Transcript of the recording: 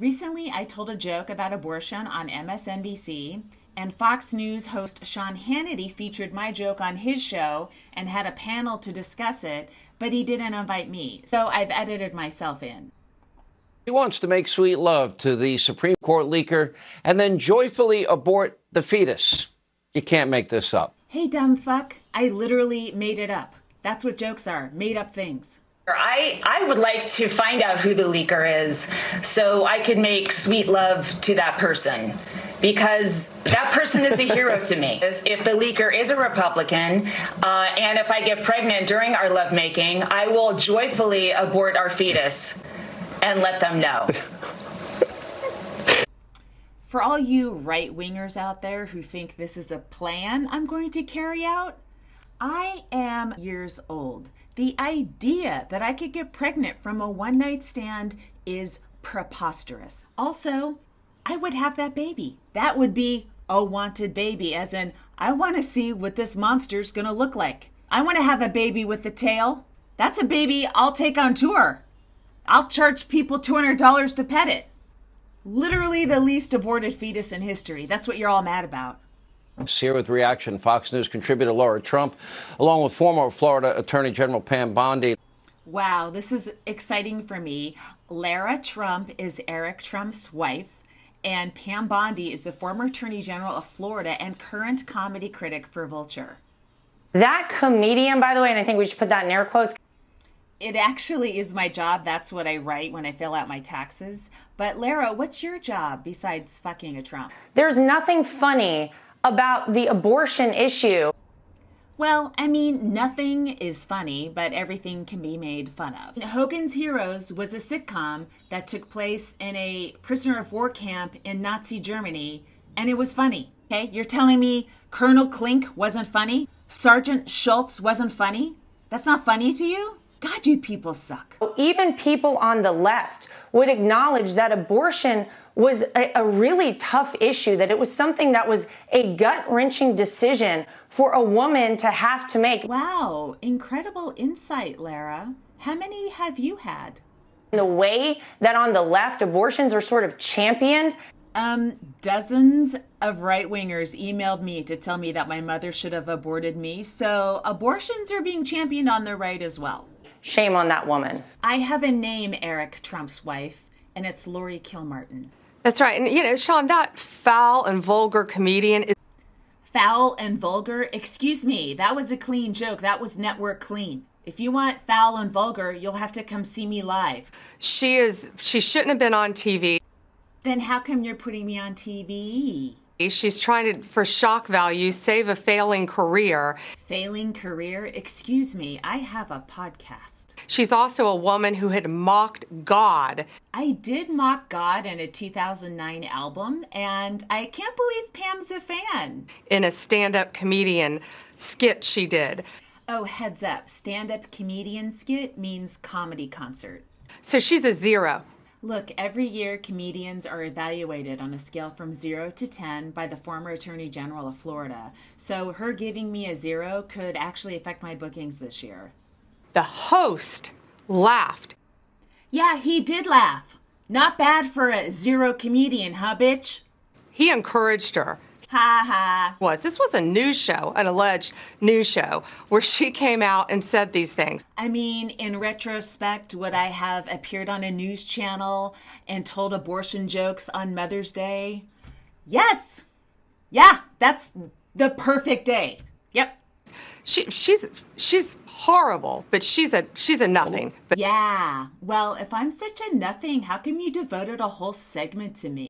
Recently, I told a joke about abortion on MSNBC, and Fox News host Sean Hannity featured my joke on his show and had a panel to discuss it, but he didn't invite me, so I've edited myself in. He wants to make sweet love to the Supreme Court leaker and then joyfully abort the fetus. You can't make this up. Hey, dumb fuck, I literally made it up. That's what jokes are, made up things. I would like to find out who the leaker is so I could make sweet love to that person, because that person is a hero to me. If the leaker is a Republican, and if I get pregnant during our lovemaking, I will joyfully abort our fetus and let them know. For all you right-wingers out there who think this is a plan I'm going to carry out, I am years old. The idea that I could get pregnant from a one-night stand is preposterous. Also, I would have that baby. That would be a wanted baby, as in, I want to see what this monster's going to look like. I want to have a baby with a tail. That's a baby I'll take on tour. I'll charge people $200 to pet it. Literally the least aborted fetus in history. That's what you're all mad about. Here with reaction, Fox News contributor Lara Trump, along with former Florida Attorney General Pam Bondi. Wow, this is exciting for me. Lara Trump is Eric Trump's wife, and Pam Bondi is the former Attorney General of Florida and current comedy critic for Vulture. That comedian, by the way, and I think we should put that in air quotes. It actually is my job. That's what I write when I fill out my taxes. But Lara, what's your job besides fucking a Trump? There's nothing funny about the abortion issue. Well, I mean, nothing is funny, but everything can be made fun of. Hogan's Heroes was a sitcom that took place in a prisoner of war camp in Nazi Germany, and it was funny. Okay, you're telling me Colonel Klink wasn't funny? Sergeant Schultz wasn't funny? That's not funny to you? God, you people suck. Even people on the left would acknowledge that abortion was a really tough issue, that it was something that was a gut-wrenching decision for a woman to have to make. Wow, incredible insight, Lara. How many have you had? The way that on the left abortions are sort of championed. Dozens of right-wingers emailed me to tell me that my mother should have aborted me, so abortions are being championed on the right as well. Shame on that woman. I have a name, Eric Trump's wife, and it's Laurie Kilmartin. That's right. And, you know, Sean, that foul and vulgar comedian is... Foul and vulgar? Excuse me, that was a clean joke. That was network clean. If you want foul and vulgar, you'll have to come see me live. She shouldn't have been on TV. Then how come you're putting me on TV? She's trying to, for shock value, save a failing career. Failing career? Excuse me, I have a podcast. She's also a woman who had mocked God. I did mock God in a 2009 album, and I can't believe Pam's a fan. In a stand-up comedian skit she did. Oh, heads up, stand-up comedian skit means comedy concert. So she's a 0. Look, every year comedians are evaluated on a scale from 0 to 10 by the former Attorney General of Florida. So her giving me a 0 could actually affect my bookings this year. The host laughed. Yeah, he did laugh. Not bad for a 0 comedian, huh, bitch? He encouraged her. Ha ha. This was a news show, an alleged news show, where she came out and said these things. I mean, in retrospect, would I have appeared on a news channel and told abortion jokes on Mother's Day? Yes. Yeah, that's the perfect day. Yep. She's horrible, but she's a nothing. But yeah. Well, if I'm such a nothing, how come you devoted a whole segment to me?